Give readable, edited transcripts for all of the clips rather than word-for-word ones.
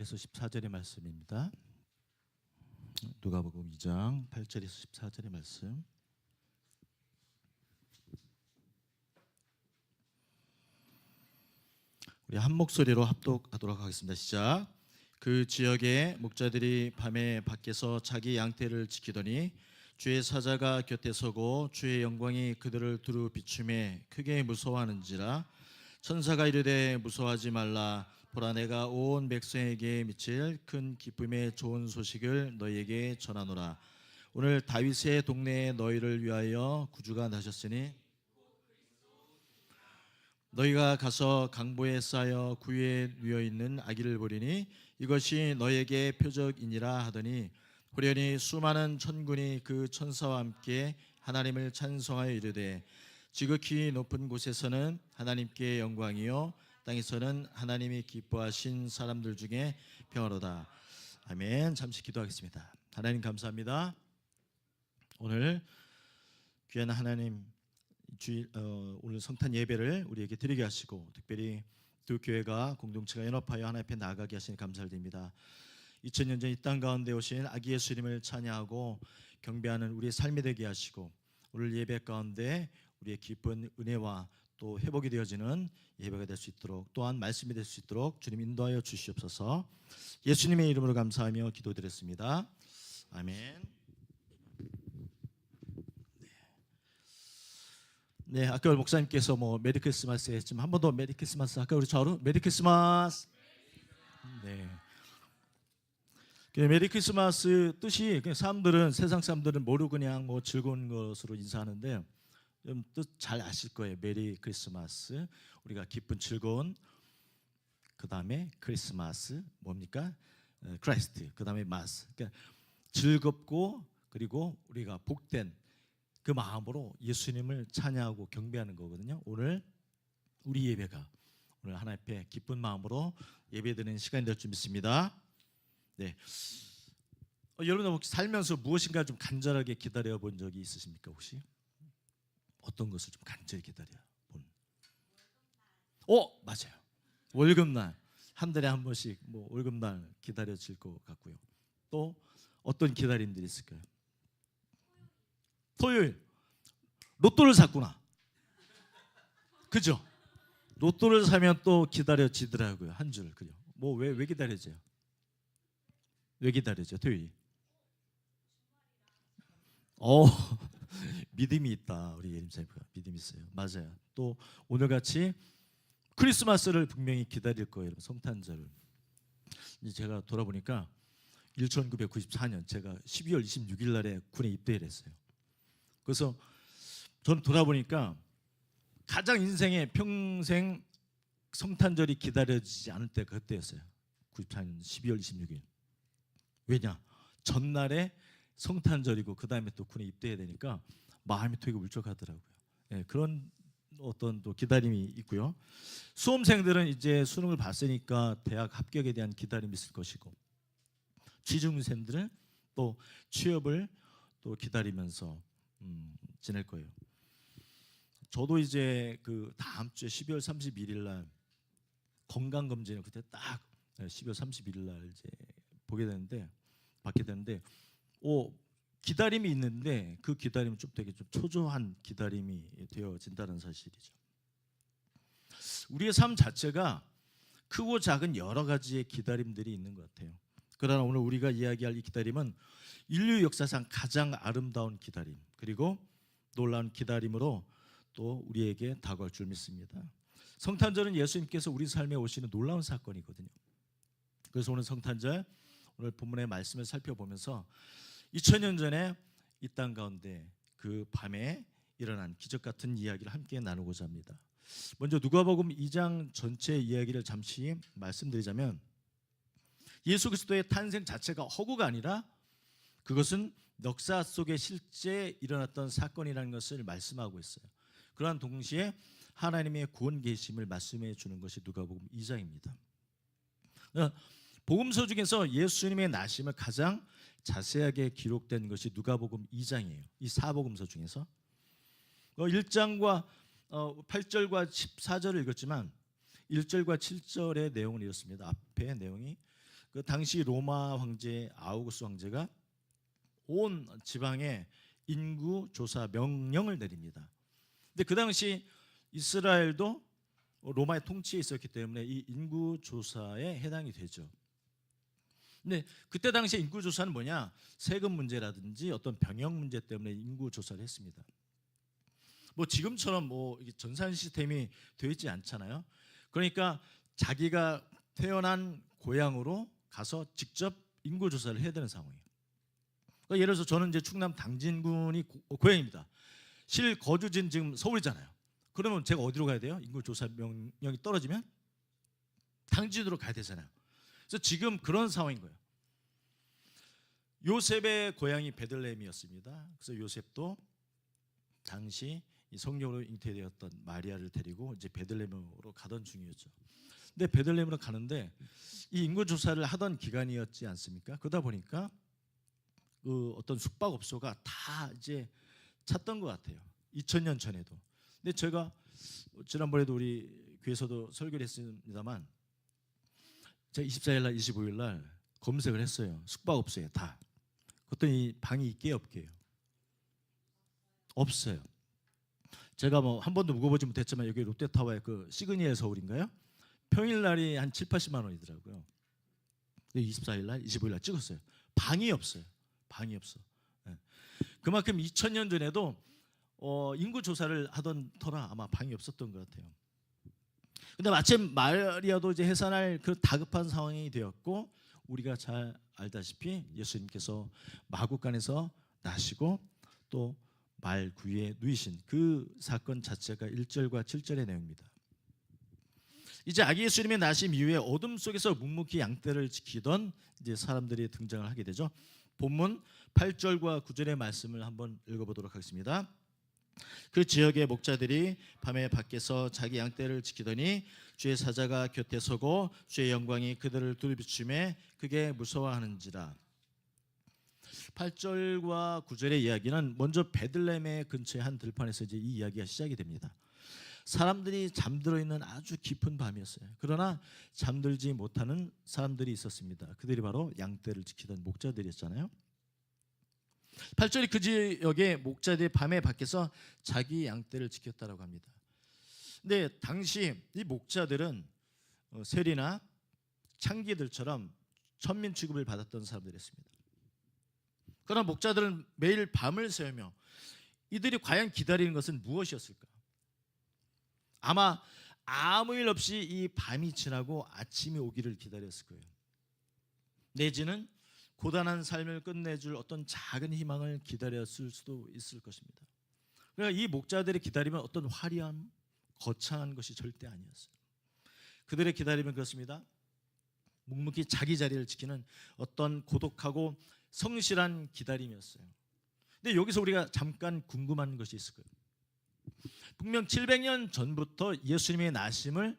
그래서 14절의 말씀입니다. 누가복음 2장 8절에서 14절의 말씀. 우리 한 목소리로 합독하도록 하겠습니다. 시작. 그 지역의 목자들이 밤에 밖에서 자기 양떼를 지키더니 주의 사자가 곁에 서고 주의 영광이 그들을 두루 비추매 크게 무서워하는지라. 천사가 이르되 무서워하지 말라. 보라, 내가 온 백성에게 미칠 큰 기쁨의 좋은 소식을 너희에게 전하노라. 오늘 다윗의 동네에 너희를 위하여 구주가 나셨으니 너희가 가서 강보에 쌓여 구유에 누워 있는 아기를 보리니 이것이 너희에게 표적이니라 하더니 호련히 수많은 천군이 그 천사와 함께 하나님을 찬송하여 이르되 지극히 높은 곳에서는 하나님께 영광이요 땅에서는 하나님이 기뻐하신 사람들 중에 평화로다. 아멘. 잠시 기도하겠습니다. 하나님 감사합니다. 오늘 귀한 하나님 오늘 성탄 예배를 우리에게 드리게 하시고 특별히 두 교회가 공동체가 연합하여 하나님 앞에 나아가게 하시니 감사를 드립니다. 2000년 전 이 땅 가운데 오신 아기 예수님을 찬양하고 경배하는 우리의 삶이 되게 하시고 오늘 예배 가운데 우리의 깊은 은혜와 또 회복이 되어지는 예배가 될 수 있도록 또한 말씀이 될 수 있도록 주님 인도하여 주시옵소서. 예수님의 이름으로 감사하며 기도드렸습니다. 아멘. 네, 아까 목사님께서 메리 크리스마스 했지만 한 번 더 메리 크리스마스. 아까 우리 좌우로 메리 크리스마스. 네. 메리 크리스마스 뜻이 사람들은 세상 사람들은 모르고 그냥 즐거운 것으로 인사하는데 좀 뜻 잘 아실 거예요. 메리 크리스마스, 우리가 기쁜 즐거운, 그 다음에 크리스마스 뭡니까? 크라이스트, 그 다음에 마스. 그러니까 즐겁고 그리고 우리가 복된 그 마음으로 예수님을 찬양하고 경배하는 거거든요. 오늘 우리 예배가 오늘 하나님 앞에 기쁜 마음으로 예배드리는 시간이 될 줄 믿습니다. 네. 여러분 혹시 살면서 무엇인가 좀 간절하게 기다려 본 적이 있으십니까? 혹시 어떤 것을 좀 간절히 기다려 본? 맞아요. 월급날 한 달에 한 번씩 월급날 기다려질 것 같고요. 또 어떤 기다림들이 있을까요? 토요일 로또를 샀구나. 그죠? 로또를 사면 또 기다려지더라고요. 한 줄. 그죠? 왜 기다려져요? 왜 기다려져? 토요일. 믿음이 있다. 우리 예림사님과 믿음이 있어요. 맞아요. 또 오늘같이 크리스마스를 분명히 기다릴 거예요. 성탄절을. 제가 돌아보니까 1994년 제가 12월 26일 날에 군에 입대를 했어요. 그래서 저는 돌아보니까 가장 인생에 평생 성탄절이 기다려지지 않을 때가 그때였어요. 94년 12월 26일. 왜냐? 전날에 성탄절이고 그 다음에 또 군에 입대해야 되니까 마음이 되게 울적하더라고요. 네, 그런 어떤 또 기다림이 있고요. 수험생들은 이제 수능을 봤으니까 대학 합격에 대한 기다림이 있을 것이고, 취준생들은 또 취업을 또 기다리면서 지낼 거예요. 저도 이제 그 다음 주에 12월 31일 날 건강 검진을 그때 딱 12월 31일 날 이제 받게 되는데 기다림이 있는데 그 기다림은 좀 되게 좀 초조한 기다림이 되어진다는 사실이죠. 우리의 삶 자체가 크고 작은 여러 가지의 기다림들이 있는 것 같아요. 그러나 오늘 우리가 이야기할 이 기다림은 인류 역사상 가장 아름다운 기다림, 그리고 놀라운 기다림으로 또 우리에게 다가올 줄 믿습니다. 성탄절은 예수님께서 우리 삶에 오시는 놀라운 사건이거든요. 그래서 오늘 성탄절, 오늘 본문의 말씀을 살펴보면서 2000년 전에 이 땅 가운데 그 밤에 일어난 기적 같은 이야기를 함께 나누고자 합니다. 먼저 누가복음 2장 전체 이야기를 잠시 말씀드리자면, 예수 그리스도의 탄생 자체가 허구가 아니라 그것은 역사 속에 실제 일어났던 사건이라는 것을 말씀하고 있어요. 그러한 동시에 하나님의 구원 계심을 말씀해 주는 것이 누가복음 2장입니다. 복음서 중에서 예수님의 나심을 가장 자세하게 기록된 것이 누가복음 2장이에요. 이 사복음서 중에서 1장과 8절과 14절을 읽었지만 1절과 7절의 내용을 읽었습니다. 앞에 내용이 그 당시 로마 황제 아우구스 황제가 온 지방에 인구 조사 명령을 내립니다. 근데 그 당시 이스라엘도 로마의 통치에 있었기 때문에 이 인구 조사에 해당이 되죠. 근데 그때 당시 인구 조사는 뭐냐? 세금 문제라든지 어떤 병역 문제 때문에 인구 조사를 했습니다. 뭐 지금처럼 뭐 전산 시스템이 되어 있지 않잖아요. 그러니까 자기가 태어난 고향으로 가서 직접 인구 조사를 해야 되는 상황이에요. 그러니까 예를 들어서 저는 이제 충남 당진군이 고향입니다. 실거주지는 지금 서울이잖아요. 그러면 제가 어디로 가야 돼요? 인구 조사 명령이 떨어지면 당진으로 가야 되잖아요. 그래서 지금 그런 상황인 거예요. 요셉의 고향이 베들레헴이었습니다. 그래서 요셉도 당시 이 성령으로 잉태되었던 마리아를 데리고 이제 베들레헴으로 가던 중이었죠. 근데 베들레헴으로 가는데 이 인구 조사를 하던 기간이었지 않습니까? 그러다 보니까 그 어떤 숙박업소가 다 이제 찾던 것 같아요. 2000년 전에도. 근데 제가 지난번에도 우리 교회에서도 설교를 했습니다만 제가 24일 날 25일 날 검색을 했어요. 숙박업소에 다. 그랬더니 방이 있게요, 없게요? 없어요. 제가 뭐 한 번도 묵어보지 못했지만 여기 롯데타워의 그 시그니엘 서울인가요? 평일날이 한 7, 80만 원이더라고요. 24일 날, 25일 날 찍었어요. 방이 없어요. 방이 없어. 네. 그만큼 2000년 전에도 인구 조사를 하던 터라 아마 방이 없었던 것 같아요. 근데 마침 마리아도 이제 해산할 그 다급한 상황이 되었고 우리가 잘 알다시피 예수님께서 마구간에서 나시고 또 말 구유에 누이신 그 사건 자체가 1절과 7절의 내용입니다. 이제 아기 예수님의 나심 이후에 어둠 속에서 묵묵히 양떼를 지키던 이제 사람들이 등장을 하게 되죠. 본문 8절과 9절의 말씀을 한번 읽어보도록 하겠습니다. 그 지역의 목자들이 밤에 밖에서 자기 양떼를 지키더니 주의 사자가 곁에 서고 주의 영광이 그들을 둘비추매 그게 무서워하는지라. 8절과 9절의 이야기는 먼저 베들레헴의 근처의 한 들판에서 이제 이 이야기가 시작이 됩니다. 사람들이 잠들어 있는 아주 깊은 밤이었어요. 그러나 잠들지 못하는 사람들이 있었습니다. 그들이 바로 양떼를 지키던 목자들이었잖아요. 8절이 그 지역의 목자들이 밤에 밖에서 자기 양떼를 지켰다라고 합니다. 근데 당시 이 목자들은 세리나 창기들처럼 천민 취급을 받았던 사람들이었습니다. 그러나 목자들은 매일 밤을 새우며 이들이 과연 기다리는 것은 무엇이었을까? 아마 아무 일 없이 이 밤이 지나고 아침이 오기를 기다렸을 거예요. 내지는 고단한 삶을 끝내줄 어떤 작은 희망을 기다렸을 수도 있을 것입니다. 그러니까 이 목자들의 기다림은 어떤 화려한 거창한 것이 절대 아니었어요. 그들의 기다림은 그렇습니다. 묵묵히 자기 자리를 지키는 어떤 고독하고 성실한 기다림이었어요. 근데 여기서 우리가 잠깐 궁금한 것이 있을 거예요. 분명 700년 전부터 예수님의 나심을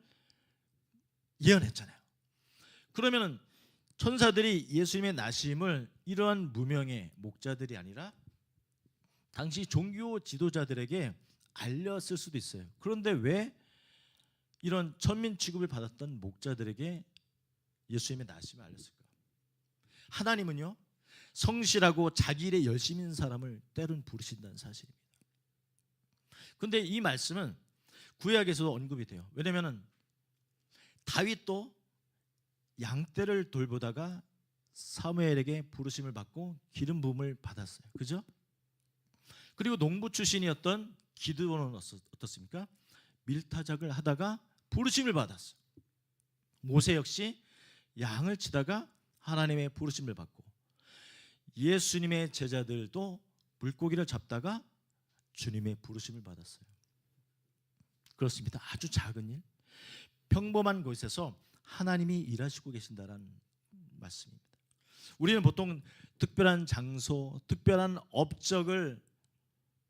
예언했잖아요. 그러면 천사들이 예수님의 나심을 이러한 무명의 목자들이 아니라 당시 종교 지도자들에게 알렸을 수도 있어요. 그런데 왜 이런 천민 취급을 받았던 목자들에게 예수님의 나심을 알렸을까? 하나님은요, 성실하고 자기 일에 열심인 사람을 때론 부르신다는 사실입니다. 그런데 이 말씀은 구약에서도 언급이 돼요. 왜냐하면 다윗도 양떼를 돌보다가 사무엘에게 부르심을 받고 기름 부음을 받았어요. 그죠? 그리고 농부 출신이었던 기드온은 어떻습니까? 밀타작을 하다가 부르심을 받았어요. 모세 역시 양을 치다가 하나님의 부르심을 받고 예수님의 제자들도 물고기를 잡다가 주님의 부르심을 받았어요. 그렇습니다. 아주 작은 일, 평범한 곳에서 하나님이 일하시고 계신다라는 말씀입니다. 우리는 보통 특별한 장소, 특별한 업적을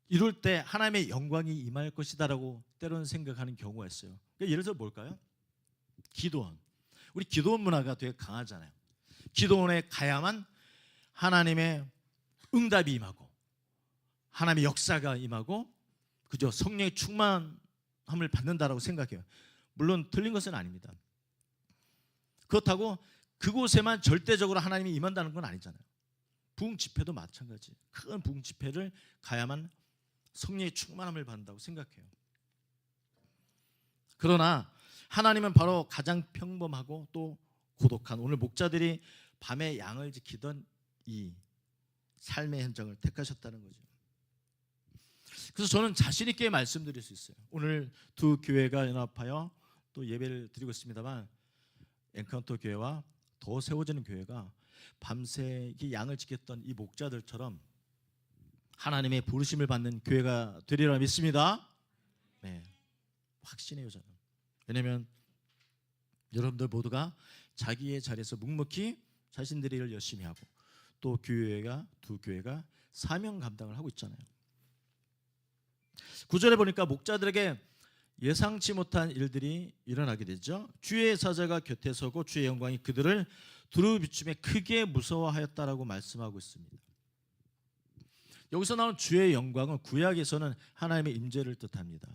이룰 때 하나님의 영광이 임할 것이다라고 때로는 생각하는 경우가 있어요. 그러니까 예를 들어 뭘까요? 기도원. 우리 기도원 문화가 되게 강하잖아요. 기도원에 가야만 하나님의 응답이 임하고 하나님의 역사가 임하고 그저 성령의 충만함을 받는다라고 생각해요. 물론 틀린 것은 아닙니다. 그렇다고 그곳에만 절대적으로 하나님이 임한다는 건 아니잖아요. 부흥 집회도 마찬가지. 큰 부흥 집회를 가야만 성령의 충만함을 받는다고 생각해요. 그러나 하나님은 바로 가장 평범하고 또 고독한 오늘 목자들이 밤에 양을 지키던 이 삶의 현장을 택하셨다는 거죠. 그래서 저는 자신 있게 말씀드릴 수 있어요. 오늘 두 교회가 연합하여 또 예배를 드리고 있습니다만 엔카운터 교회와 더 세워지는 교회가 밤새 양을 지켰던 이 목자들처럼 하나님의 부르심을 받는 교회가 되리라 믿습니다. 네, 확신해요 저는. 왜냐하면 여러분들 모두가 자기의 자리에서 묵묵히 자신들의 일을 열심히 하고 또 두 교회가 사명 감당을 하고 있잖아요. 9절에 보니까 목자들에게 예상치 못한 일들이 일어나게 되죠. 주의 사자가 곁에 서고 주의 영광이 그들을 두루 비추며 크게 무서워하였다라고 말씀하고 있습니다. 여기서 나온 주의 영광은 구약에서는 하나님의 임재를 뜻합니다.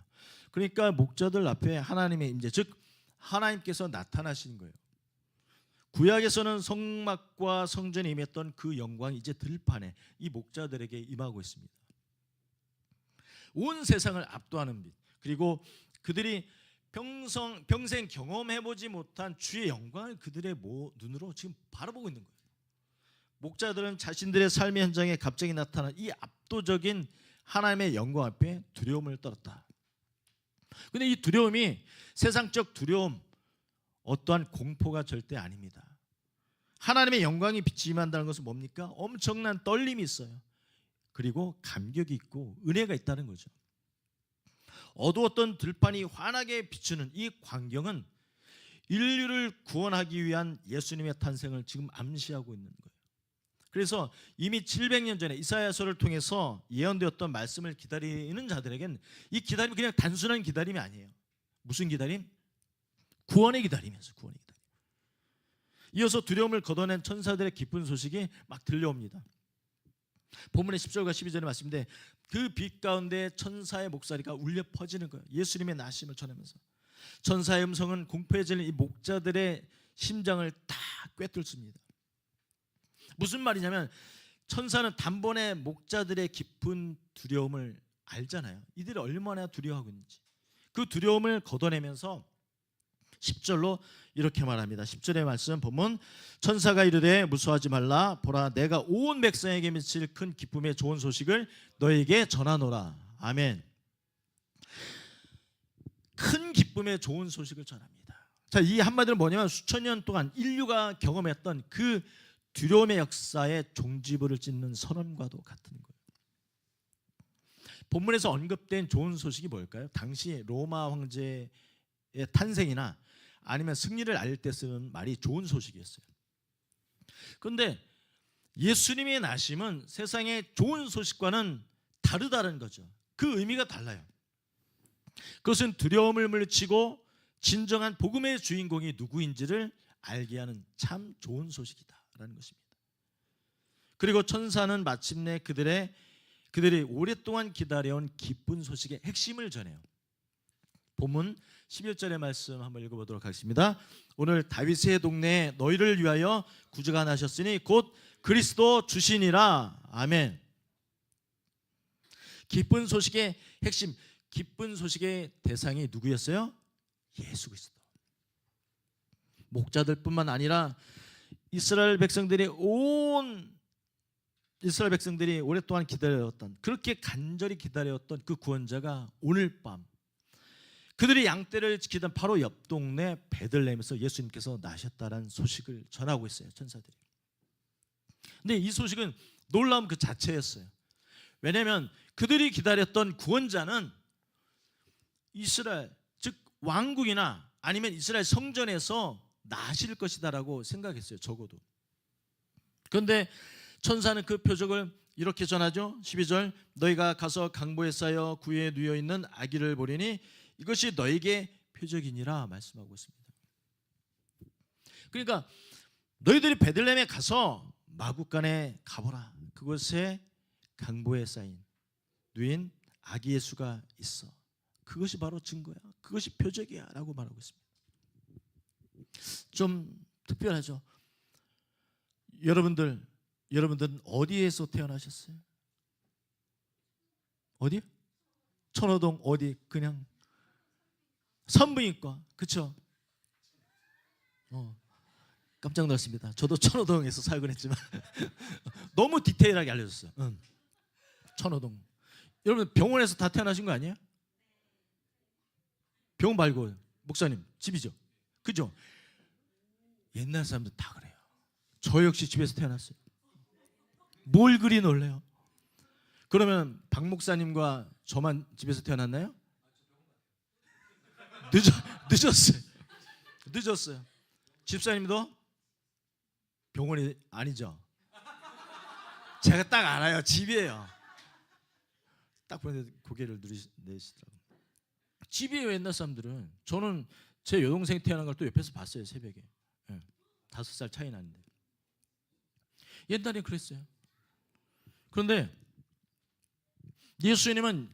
그러니까 목자들 앞에 하나님의 임재, 즉 하나님께서 나타나시는 거예요. 구약에서는 성막과 성전에 임했던 그 영광이 이제 들판에 이 목자들에게 임하고 있습니다. 온 세상을 압도하는 빛, 그리고 그들이 평생 경험해보지 못한 주의 영광을 그들의 눈으로 지금 바라보고 있는 거예요. 목자들은 자신들의 삶의 현장에 갑자기 나타난 이 압도적인 하나님의 영광 앞에 두려움을 떨었다. 근데 이 두려움이 세상적 두려움, 어떠한 공포가 절대 아닙니다. 하나님의 영광이 빛이 임한다는 것은 뭡니까? 엄청난 떨림이 있어요. 그리고 감격이 있고 은혜가 있다는 거죠. 어두웠던 들판이 환하게 비추는 이 광경은 인류를 구원하기 위한 예수님의 탄생을 지금 암시하고 있는 거예요. 그래서 이미 700년 전에 이사야서를 통해서 예언되었던 말씀을 기다리는 자들에겐 이 기다림이 그냥 단순한 기다림이 아니에요. 무슨 기다림? 구원의 기다림이었어요. 구원의 기다림. 이어서 두려움을 걷어낸 천사들의 기쁜 소식이 막 들려옵니다. 본문의 10절과 12절의 말씀인데 그 빛 가운데 천사의 목소리가 울려 퍼지는 거예요. 예수님의 나심을 전하면서 천사의 음성은 공포해지는 이 목자들의 심장을 다 꿰뚫습니다. 무슨 말이냐면 천사는 단번에 목자들의 깊은 두려움을 알잖아요. 이들이 얼마나 두려워하고 있는지. 그 두려움을 걷어내면서 10절로 이렇게 말합니다. 10절의 말씀 보면 천사가 이르되 무서워하지 말라. 보라 내가 온 백성에게 미칠 큰 기쁨의 좋은 소식을 너에게 전하노라. 아멘. 큰 기쁨의 좋은 소식을 전합니다. 자, 이 한마디로 뭐냐면 수천 년 동안 인류가 경험했던 그 두려움의 역사의 종지부를 찍는 선언과도 같은 거예요. 본문에서 언급된 좋은 소식이 뭘까요? 당시 로마 황제의 탄생이나 아니면 승리를 알릴 때 쓰는 말이 좋은 소식이었어요. 그런데 예수님의 나심은 세상의 좋은 소식과는 다르다는 거죠. 그 의미가 달라요. 그것은 두려움을 물리치고 진정한 복음의 주인공이 누구인지를 알게 하는 참 좋은 소식이다라는 것입니다. 그리고 천사는 마침내 그들이 오랫동안 기다려온 기쁜 소식의 핵심을 전해요. 본문 11절의 말씀 한번 읽어보도록 하겠습니다. 오늘 다윗의 동네에 너희를 위하여 구주가 나셨으니 곧 그리스도 주시니라. 아멘. 기쁜 소식의 핵심, 기쁜 소식의 대상이 누구였어요? 예수 그리스도. 목자들뿐만 아니라 이스라엘 백성들이 오랫동안 기다려왔던, 그렇게 간절히 기다려왔던 그 구원자가 오늘 밤 그들이 양떼를 지키던 바로 옆 동네 베들레헴에서 예수님께서 나셨다는 소식을 전하고 있어요. 천사들이. 근데 이 소식은 놀라움 그 자체였어요. 왜냐하면 그들이 기다렸던 구원자는 이스라엘, 즉 왕국이나 아니면 이스라엘 성전에서 나실 것이다라고 생각했어요. 적어도. 그런데 천사는 그 표적을 이렇게 전하죠. 12절 너희가 가서 강보에 쌓여 구유에 누워 있는 아기를 보리니 이것이 너에게 표적이니라 말씀하고 있습니다. 그러니까 너희들이 베들레헴에 가서 마구간에 가보라. 그곳에 강보에 쌓인 누인 아기 예수가 있어. 그것이 바로 증거야. 그것이 표적이야 라고 말하고 있습니다. 좀 특별하죠. 여러분들은 어디에서 태어나셨어요? 어디? 천호동 어디? 그냥 산부인과. 그렇죠? 깜짝 놀랐습니다. 저도 천호동에서 살곤 했지만 너무 디테일하게 알려줬어요. 천호동. 여러분 병원에서 다 태어나신 거 아니에요? 병원 말고 목사님 집이죠. 그죠? 옛날 사람들 다 그래요. 저 역시 집에서 태어났어요. 뭘 그리 놀래요? 그러면 박 목사님과 저만 집에서 태어났나요? 늦었어요. 집사님도 병원이 아니죠. 제가 딱 알아요. 집이에요. 딱 보는데 고개를 내시더라고요. 집이에요. 옛날 사람들은. 저는 제 여동생 태어난 걸 또 옆에서 봤어요. 새벽에. 5살 차이 나는데. 옛날에 그랬어요. 그런데 예수님은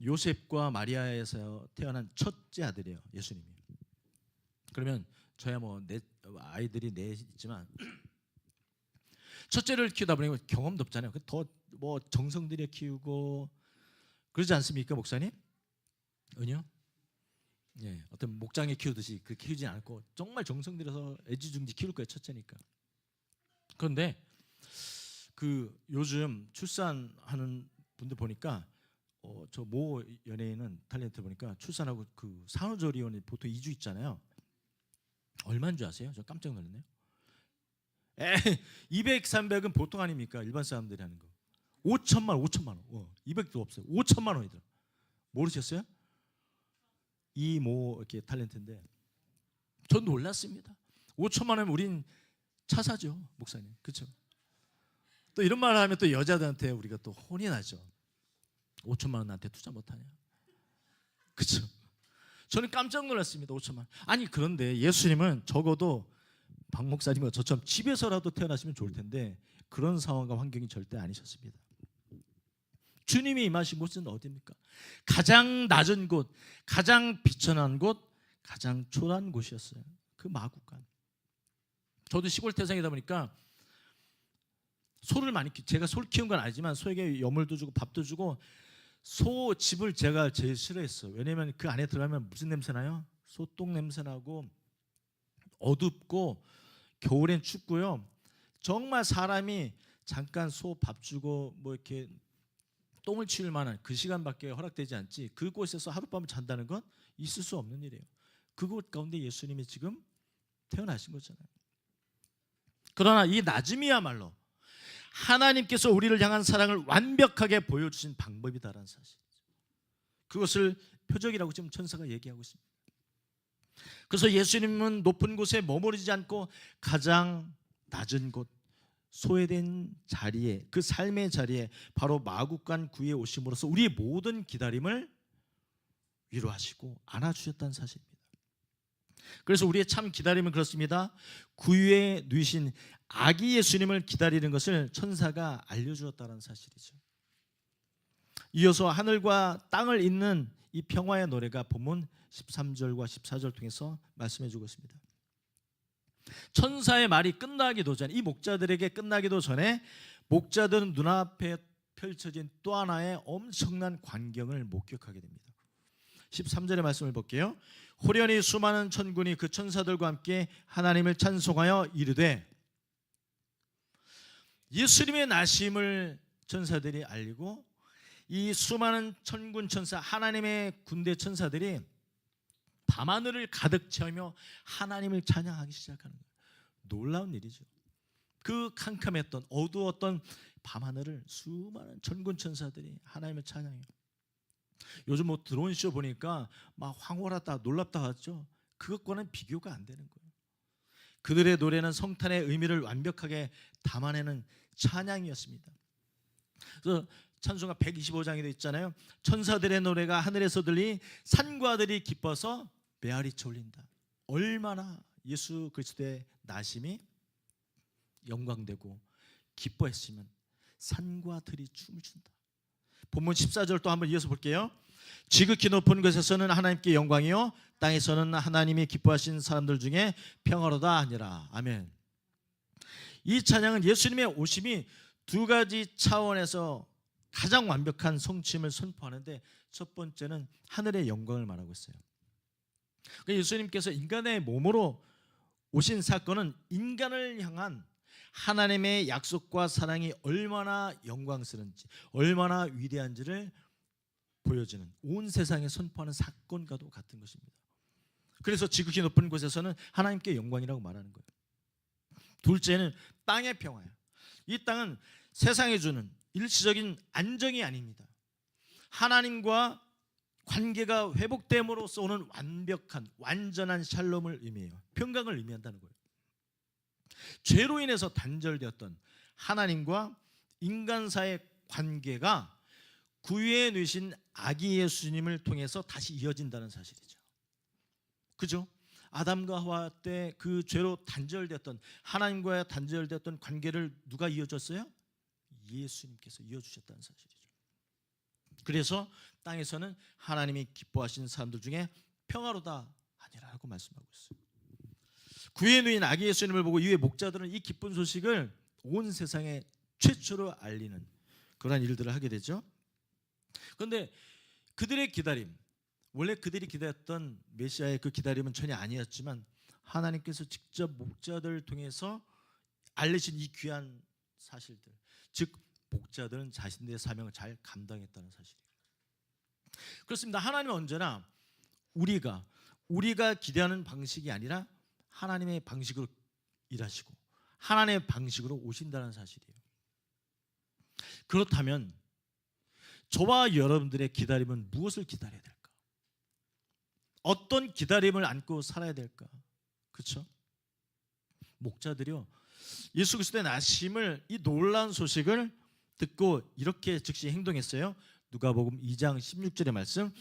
요셉과 마리아에서 태어난 첫째 아들이에요. 예수님이. 그러면 저야 뭐 아이들이 있지만 첫째를 키우다 보니 경험도 없잖아요. 더 뭐 정성 들여 키우고 그러지 않습니까, 목사님? 은요? 예, 어떤 목장에 키우듯이 그렇게 키우지 않고 정말 정성 들여서 애지중지 키울 거예요, 첫째니까. 그런데 그 요즘 출산하는 분들 보니까 저 모 연예인은 탤런트 보니까 출산하고 그 산후조리원이 보통 2주 있잖아요. 얼마인 줄 아세요? 저 깜짝 놀랐네요. 200, 300은 보통 아닙니까? 일반 사람들이 하는 거. 5천만 원. 200도 없어요. 5천만 원이더라. 모르셨어요? 이 모 이렇게 탤런트인데 전 놀랐습니다. 5천만 원이면 우린 차 사죠, 목사님. 그렇죠? 또 이런 말을 하면 또 여자들한테 우리가 또 혼이 나죠. 5천만 원 나한테 투자 못하냐? 그렇죠? 저는 깜짝 놀랐습니다. 5천만 원. 아니 그런데 예수님은 적어도 박 목사님과 저처럼 집에서라도 태어나시면 좋을 텐데 그런 상황과 환경이 절대 아니셨습니다. 주님이 임하신 곳은 어디입니까? 가장 낮은 곳, 가장 비천한 곳, 가장 초라한 곳이었어요. 그 마구간. 저도 시골 태생이다 보니까 소를 많이 제가 소를 키운 건 아니지만 소에게 여물도 주고 밥도 주고 소 집을 제가 제일 싫어했어요. 왜냐하면 그 안에 들어가면 무슨 냄새 나요? 소똥 냄새 나고 어둡고 겨울엔 춥고요. 정말 사람이 잠깐 소 밥 주고 뭐 이렇게 똥을 치울 만한 그 시간밖에 허락되지 않지 그곳에서 하룻밤을 잔다는 건 있을 수 없는 일이에요. 그곳 가운데 예수님이 지금 태어나신 거잖아요. 그러나 이 낮음이야말로 하나님께서 우리를 향한 사랑을 완벽하게 보여주신 방법이다라는 사실. 그것을 표적이라고 지금 천사가 얘기하고 있습니다. 그래서 예수님은 높은 곳에 머무르지 않고 가장 낮은 곳, 소외된 자리에, 그 삶의 자리에 바로 마구간 구에 오심으로써 우리의 모든 기다림을 위로하시고 안아주셨다는 사실입니다. 그래서 우리의 참 기다림은 그렇습니다. 구유에 누이신 아기 예수님을 기다리는 것을 천사가 알려주었다는 사실이죠. 이어서 하늘과 땅을 잇는 이 평화의 노래가 본문 13절과 14절 통해서 말씀해 주고 있습니다. 천사의 말이 끝나기도 전에 이 목자들에게 끝나기도 전에 목자들은 눈앞에 펼쳐진 또 하나의 엄청난 광경을 목격하게 됩니다. 13절의 말씀을 볼게요. 호련히 수많은 천군이 그 천사들과 함께 하나님을 찬송하여 이르되 예수님의 나심을 천사들이 알리고 이 수많은 천군 천사 하나님의 군대 천사들이 밤하늘을 가득 채우며 하나님을 찬양하기 시작하는 거예요. 놀라운 일이죠. 그 캄캄했던 어두웠던 밤하늘을 수많은 천군 천사들이 하나님을 찬양해요. 요즘 뭐 드론쇼 보니까 막 황홀하다 놀랍다 하죠. 그것과는 비교가 안 되는 거예요. 그들의 노래는 성탄의 의미를 완벽하게 담아내는 찬양이었습니다. 그래서 찬송가 125장에 되어 있잖아요. 천사들의 노래가 하늘에서 들리 산과들이 기뻐서 메아리쳐 올린다. 얼마나 예수 그리스도의 나심이 영광되고 기뻐했으면 산과 들이 춤을 춘다. 본문 14절 또 한번 이어서 볼게요. 지극히 높은 곳에서는 하나님께 영광이요 땅에서는 하나님이 기뻐하신 사람들 중에 평화로다 하니라. 아멘. 이 찬양은 예수님의 오심이 두 가지 차원에서 가장 완벽한 성취임을 선포하는데, 첫 번째는 하늘의 영광을 말하고 있어요. 예수님께서 인간의 몸으로 오신 사건은 인간을 향한 하나님의 약속과 사랑이 얼마나 영광스러운지, 얼마나 위대한지를 보여주는, 온 세상에 선포하는 사건과도 같은 것입니다. 그래서 지극히 높은 곳에서는 하나님께 영광이라고 말하는 거예요. 둘째는 땅의 평화예요. 이 땅은 세상에 주는 일시적인 안정이 아닙니다. 하나님과 관계가 회복됨으로써 오는 완벽한, 완전한 샬롬을 의미해요. 평강을 의미한다는 거예요. 죄로 인해서 단절되었던 하나님과 인간 사이의 관계가 구유에 누이신 아기 예수님을 통해서 다시 이어진다는 사실이죠. 그죠? 아담과 하와 때 그 죄로 단절되었던, 하나님과 단절되었던 관계를 누가 이어줬어요? 예수님께서 이어주셨다는 사실이죠. 그래서 땅에서는 하나님이 기뻐하시는 사람들 중에 평화로다 아니라고 말씀하고 있어요. 구유에 누인 아기 예수님을 보고 이후에 목자들은 이 기쁜 소식을 온 세상에 최초로 알리는 그런 일들을 하게 되죠. 그런데 그들의 기다림, 원래 그들이 기다렸던 메시아의 그 기다림은 전혀 아니었지만 하나님께서 직접 목자들을 통해서 알리신 이 귀한 사실들, 즉 목자들은 자신들의 사명을 잘 감당했다는 사실이에요. 그렇습니다. 하나님은 언제나 우리가 기대하는 방식이 아니라 하나님의 방식으로 일하시고 하나님의 방식으로 오신다는 사실이에요. 그렇다면 저와 여러분들의 기다림은 무엇을 기다려야 될까? 어떤 기다림을 안고 살아야 될까? 그렇죠? 목자들이요, 예수 그리스도의 나심을, 이 놀라운 소식을 듣고 이렇게 즉시 행동했어요. 누가복음 2장 16절의 말씀,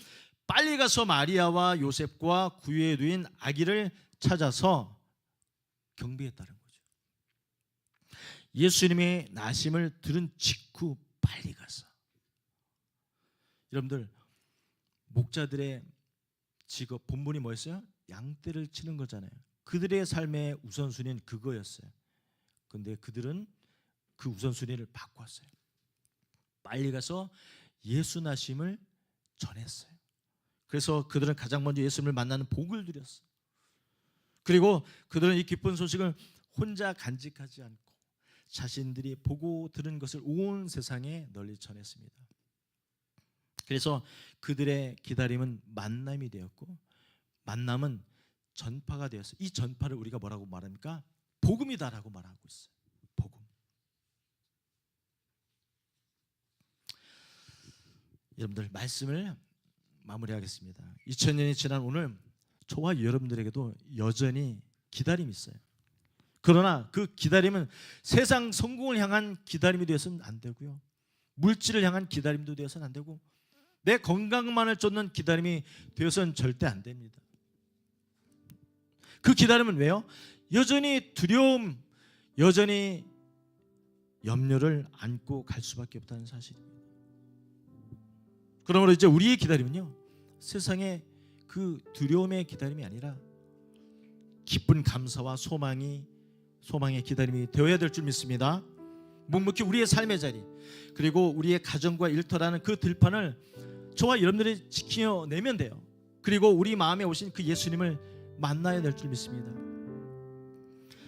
빨리 가서 마리아와 요셉과 구유에 누인 아기를 찾아서 경배했다는 거죠. 예수님의 나심을 들은 직후 빨리 가서. 여러분들, 목자들의 직업 본분이 뭐였어요? 양떼를 치는 거잖아요. 그들의 삶의 우선순위는 그거였어요. 그런데 그들은 그 우선순위를 바꿨어요. 빨리 가서 예수 나심을 전했어요. 그래서 그들은 가장 먼저 예수님을 만나는 복을 누렸어요. 그리고 그들은 이 기쁜 소식을 혼자 간직하지 않고 자신들이 보고 들은 것을 온 세상에 널리 전했습니다. 그래서 그들의 기다림은 만남이 되었고, 만남은 전파가 되었어요. 이 전파를 우리가 뭐라고 말합니까? 복음이다라고 말하고 있어요. 복음. 여러분들, 말씀을 마무리하겠습니다. 2000년이 지난 오늘 저와 여러분들에게도 여전히 기다림이 있어요. 그러나 그 기다림은 세상 성공을 향한 기다림이 되어서는 안 되고요, 물질을 향한 기다림도 되어서는 안 되고, 내 건강만을 쫓는 기다림이 되어서는 절대 안 됩니다. 그 기다림은 왜요? 여전히 두려움, 여전히 염려를 안고 갈 수밖에 없다는 사실입니다. 그러므로 이제 우리의 기다림은요, 세상의 그 두려움의 기다림이 아니라 기쁜 감사와 소망의 기다림이 되어야 될 줄 믿습니다. 묵묵히 우리의 삶의 자리, 그리고 우리의 가정과 일터라는 그 들판을 저와 여러분들이 지켜내면 돼요. 그리고 우리 마음에 오신 그 예수님을 만나야 될 줄 믿습니다.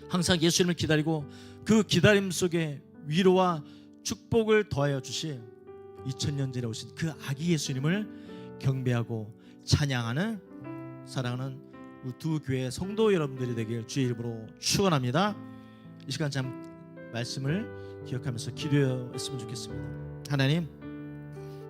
항상 예수님을 기다리고 그 기다림 속에 위로와 축복을 더하여 주실 2000년 전에 오신 그 아기 예수님을 경배하고 찬양하는, 사랑하는 우리 두 교회 성도 여러분들이 되길 주의 이름으로 축원합니다. 이 시간 참 말씀을 기억하면서 기도했으면 좋겠습니다. 하나님,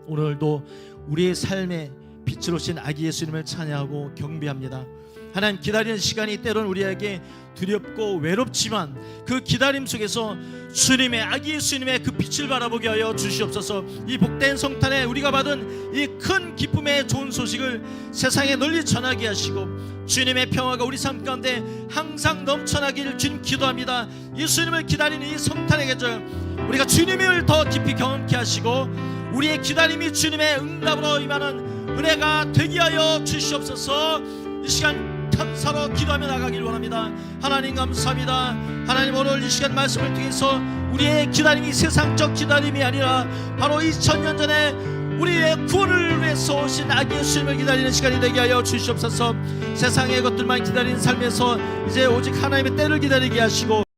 오늘도 우리의 삶에 빛을 오신 아기 예수님을 찬양하고 경배합니다. 하나님, 기다리는 시간이 때론 우리에게 두렵고 외롭지만 그 기다림 속에서 주님의, 아기 예수님의 그 빛을 바라보게 하여 주시옵소서. 이 복된 성탄에 우리가 받은 이 큰 기쁨의 좋은 소식을 세상에 널리 전하게 하시고 주님의 평화가 우리 삶 가운데 항상 넘쳐나기를 주님 기도합니다. 예수님을 기다리는 이 성탄의 계절, 우리가 주님을 더 깊이 경험케 하시고 우리의 기다림이 주님의 응답으로 임하는 은혜가 되게 하여 주시옵소서. 이 시간 감사로 기도하며 나가길 원합니다. 하나님 감사합니다. 하나님 오늘 이 시간 말씀을 통해서 우리의 기다림이 세상적 기다림이 아니라 바로 2000년 전에 우리의 구원을 위해서 오신 아기 예수님을 기다리는 시간이 되게 하여 주시옵소서. 세상의 것들만 기다리는 삶에서 이제 오직 하나님의 때를 기다리게 하시고